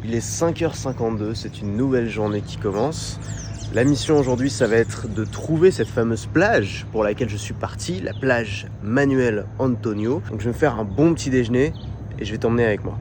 Il est 5h52, c'est une nouvelle journée qui commence. La mission aujourd'hui, ça va être de trouver cette fameuse plage pour laquelle je suis parti, la plage Manuel Antonio. Donc je vais me faire un bon petit déjeuner et je vais t'emmener avec moi.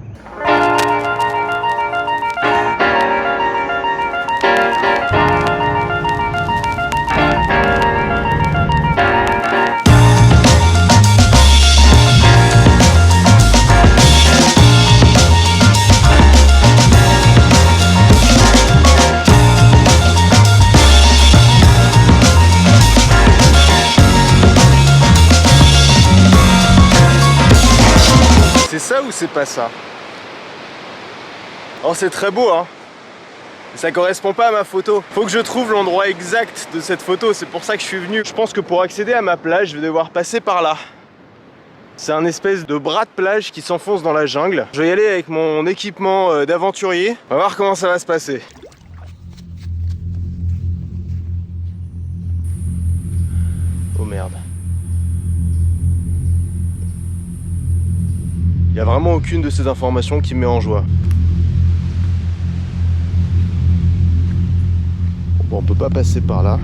C'est ça ou c'est pas ça? Oh, c'est très beau, hein. Ça correspond pas à ma photo. Faut que je trouve l'endroit exact de cette photo, c'est pour ça que je suis venu. Je pense que pour accéder à ma plage, je vais devoir passer par là. C'est un espèce de bras de plage qui s'enfonce dans la jungle. Je vais y aller avec mon équipement d'aventurier. On va voir comment ça va se passer. Oh merde. Il n'y a vraiment aucune de ces informations qui me met en joie. Bon, on peut pas passer par là.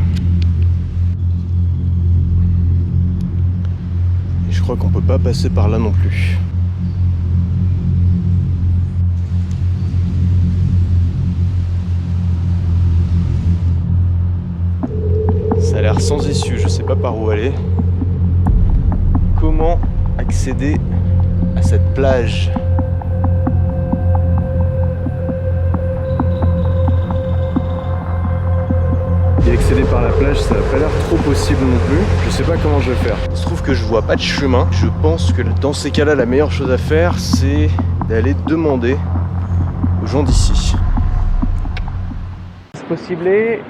Et je crois qu'on peut pas passer par là non plus. Ça a l'air sans issue, je sais pas par où aller. Comment accéder à cette plage? Et accéder par la plage, ça n'a pas l'air trop possible non plus. Je sais pas comment je vais faire. Il se trouve que je vois pas de chemin. Je pense que dans ces cas-là, la meilleure chose à faire, c'est d'aller demander aux gens d'ici. ¿Es posible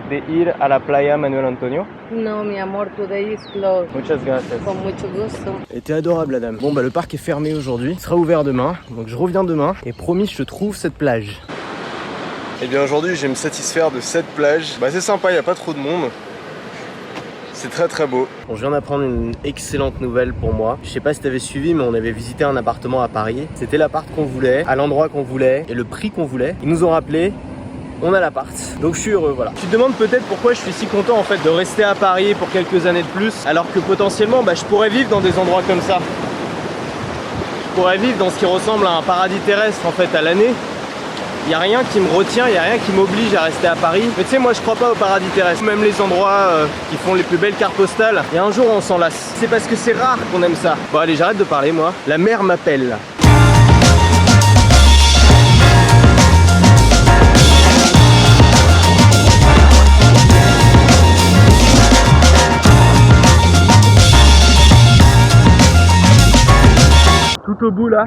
de ir a la playa Manuel Antonio? No, mi amor, today is closed. Muchas gracias. Con mucho gusto. Elle était adorable la dame. Bon bah le parc est fermé aujourd'hui, il sera ouvert demain, donc je reviens demain et promis je te trouve cette plage. Et bien aujourd'hui je vais me satisfaire de cette plage. Bah c'est sympa, il n'y a pas trop de monde. C'est très très beau. Bon, je viens d'apprendre une excellente nouvelle pour moi. Je sais pas si t'avais suivi, mais on avait visité un appartement à Paris. C'était l'appart qu'on voulait, à l'endroit qu'on voulait et le prix qu'on voulait. Ils nous ont rappelé. On a l'appart, donc je suis heureux, voilà. Tu te demandes peut-être pourquoi je suis si content en fait de rester à Paris pour quelques années de plus, alors que potentiellement je pourrais vivre dans des endroits comme ça. Je pourrais vivre dans ce qui ressemble à un paradis terrestre en fait à l'année. Il n'y a rien qui me retient, il n'y a rien qui m'oblige à rester à Paris. Mais tu sais, moi je crois pas au paradis terrestre. Même les endroits qui font les plus belles cartes postales, et un jour on s'en lasse. C'est parce que c'est rare qu'on aime ça. Bon allez, j'arrête de parler moi. La mer m'appelle. Tout au bout là,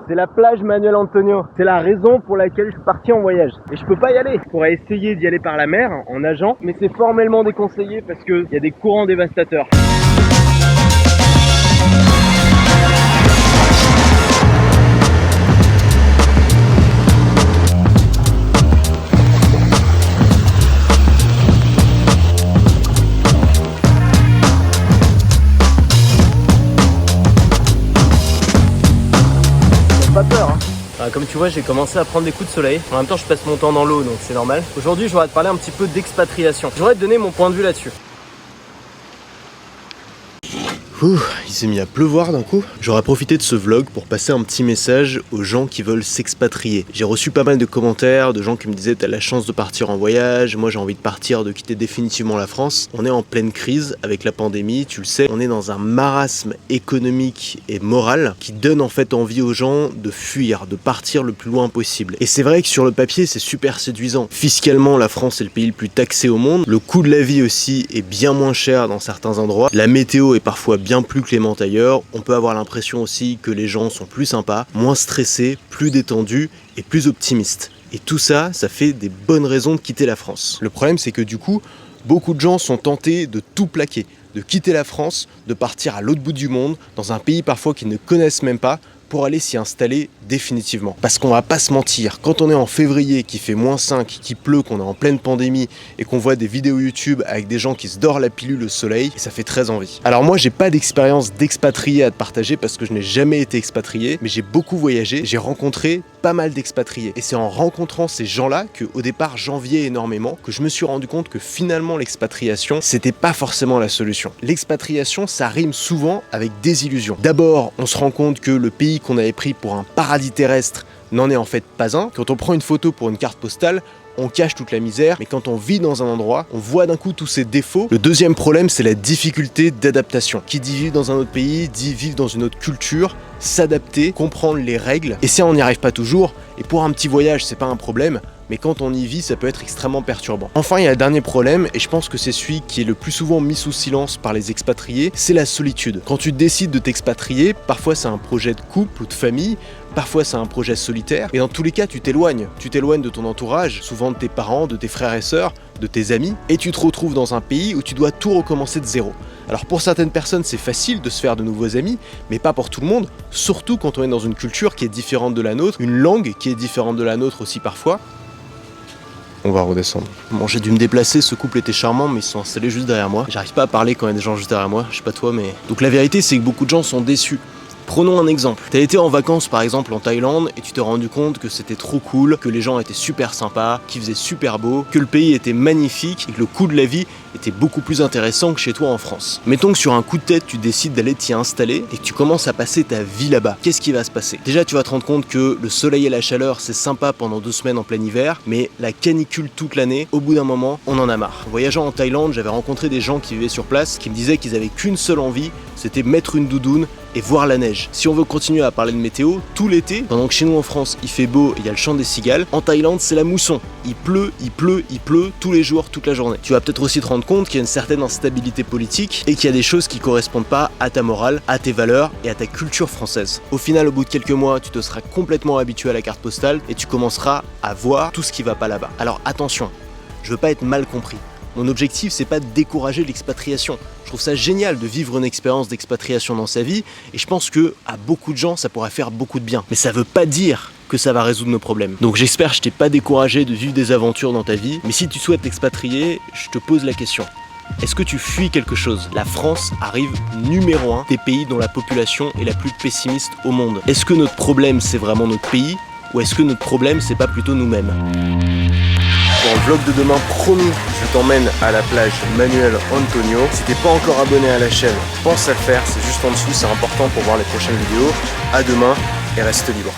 c'est la plage Manuel Antonio. C'est la raison pour laquelle je suis parti en voyage. Et je peux pas y aller. Je pourrais essayer d'y aller par la mer en nageant, mais c'est formellement déconseillé parce qu'il y a des courants dévastateurs. Pas peur hein. Enfin, comme tu vois, j'ai commencé à prendre des coups de soleil. En même temps je passe mon temps dans l'eau, donc c'est normal. Aujourd'hui je voudrais te parler un petit peu d'expatriation. Je voudrais te donner mon point de vue là-dessus. Il s'est mis à pleuvoir d'un coup. J'aurais profité de ce vlog pour passer un petit message aux gens qui veulent s'expatrier. J'ai reçu pas mal de commentaires de gens qui me disaient t'as la chance de partir en voyage, moi j'ai envie de partir, de quitter définitivement la France. On est en pleine crise avec la pandémie, tu le sais, on est dans un marasme économique et moral qui donne en fait envie aux gens de fuir, de partir le plus loin possible. Et c'est vrai que sur le papier c'est super séduisant. Fiscalement la France est le pays le plus taxé au monde, le coût de la vie aussi est bien moins cher dans certains endroits, la météo est parfois bien plus clémente ailleurs, on peut avoir l'impression aussi que les gens sont plus sympas, moins stressés, plus détendus et plus optimistes. Et tout ça, ça fait des bonnes raisons de quitter la France. Le problème c'est que du coup, beaucoup de gens sont tentés de tout plaquer, de quitter la France, de partir à l'autre bout du monde, dans un pays parfois qu'ils ne connaissent même pas, pour aller s'y installer définitivement. Parce qu'on va pas se mentir, quand on est en février, qu'il fait -5, qu'il pleut, qu'on est en pleine pandémie et qu'on voit des vidéos YouTube avec des gens qui se dorent la pilule au soleil, ça fait très envie. Alors moi, j'ai pas d'expérience d'expatrié à te partager parce que je n'ai jamais été expatrié, mais j'ai beaucoup voyagé, j'ai rencontré pas mal d'expatriés. Et c'est en rencontrant ces gens-là que, au départ, j'enviais énormément, que je me suis rendu compte que finalement l'expatriation, c'était pas forcément la solution. L'expatriation, ça rime souvent avec désillusion. D'abord, on se rend compte que le pays qu'on avait pris pour un paradis terrestre n'en est en fait pas un. Quand on prend une photo pour une carte postale, on cache toute la misère, mais quand on vit dans un endroit, on voit d'un coup tous ses défauts. Le deuxième problème, c'est la difficulté d'adaptation. Qui dit vivre dans un autre pays, dit vivre dans une autre culture, s'adapter, comprendre les règles. Et ça, on n'y arrive pas toujours. Et pour un petit voyage, c'est pas un problème, mais quand on y vit, ça peut être extrêmement perturbant. Enfin, il y a le dernier problème, et je pense que c'est celui qui est le plus souvent mis sous silence par les expatriés, c'est la solitude. Quand tu décides de t'expatrier, parfois c'est un projet de couple ou de famille, parfois c'est un projet solitaire, et dans tous les cas, tu t'éloignes. Tu t'éloignes de ton entourage, souvent de tes parents, de tes frères et sœurs, de tes amis, et tu te retrouves dans un pays où tu dois tout recommencer de zéro. Alors pour certaines personnes, c'est facile de se faire de nouveaux amis, mais pas pour tout le monde, surtout quand on est dans une culture qui est différente de la nôtre, une langue qui est différente de la nôtre aussi parfois. On va redescendre. Bon, j'ai dû me déplacer, ce couple était charmant, mais ils se sont installés juste derrière moi. J'arrive pas à parler quand il y a des gens juste derrière moi, je sais pas toi, mais... Donc la vérité, c'est que beaucoup de gens sont déçus. Prenons un exemple. T'as été en vacances par exemple en Thaïlande et tu t'es rendu compte que c'était trop cool, que les gens étaient super sympas, qu'il faisait super beau, que le pays était magnifique et que le coût de la vie était beaucoup plus intéressant que chez toi en France. Mettons que sur un coup de tête, tu décides d'aller t'y installer et que tu commences à passer ta vie là-bas. Qu'est-ce qui va se passer? Déjà, tu vas te rendre compte que le soleil et la chaleur, c'est sympa pendant 2 semaines en plein hiver, mais la canicule toute l'année, au bout d'un moment, on en a marre. En voyageant en Thaïlande, j'avais rencontré des gens qui vivaient sur place qui me disaient qu'ils avaient qu'une seule envie, c'était mettre une doudoune et voir la neige. Si on veut continuer à parler de météo, tout l'été, pendant que chez nous en France il fait beau et il y a le chant des cigales, en Thaïlande c'est la mousson. Il pleut, il pleut, il pleut tous les jours, toute la journée. Tu vas peut-être aussi te rendre compte qu'il y a une certaine instabilité politique et qu'il y a des choses qui correspondent pas à ta morale, à tes valeurs et à ta culture française. Au final, au bout de quelques mois, tu te seras complètement habitué à la carte postale et tu commenceras à voir tout ce qui va pas là-bas. Alors attention, je veux pas être mal compris. Mon objectif, c'est pas de décourager l'expatriation. Je trouve ça génial de vivre une expérience d'expatriation dans sa vie et je pense que à beaucoup de gens, ça pourrait faire beaucoup de bien. Mais ça veut pas dire que ça va résoudre nos problèmes. Donc j'espère que je t'ai pas découragé de vivre des aventures dans ta vie. Mais si tu souhaites t'expatrier, je te pose la question. Est-ce que tu fuis quelque chose? La France arrive numéro 1 des pays dont la population est la plus pessimiste au monde. Est-ce que notre problème, c'est vraiment notre pays? Ou est-ce que notre problème, c'est pas plutôt nous-mêmes? Dans le vlog de demain, promis, je t'emmène à la plage Manuel Antonio. Si t'es pas encore abonné à la chaîne, pense à le faire, c'est juste en dessous, c'est important pour voir les prochaines vidéos. À demain et reste libre.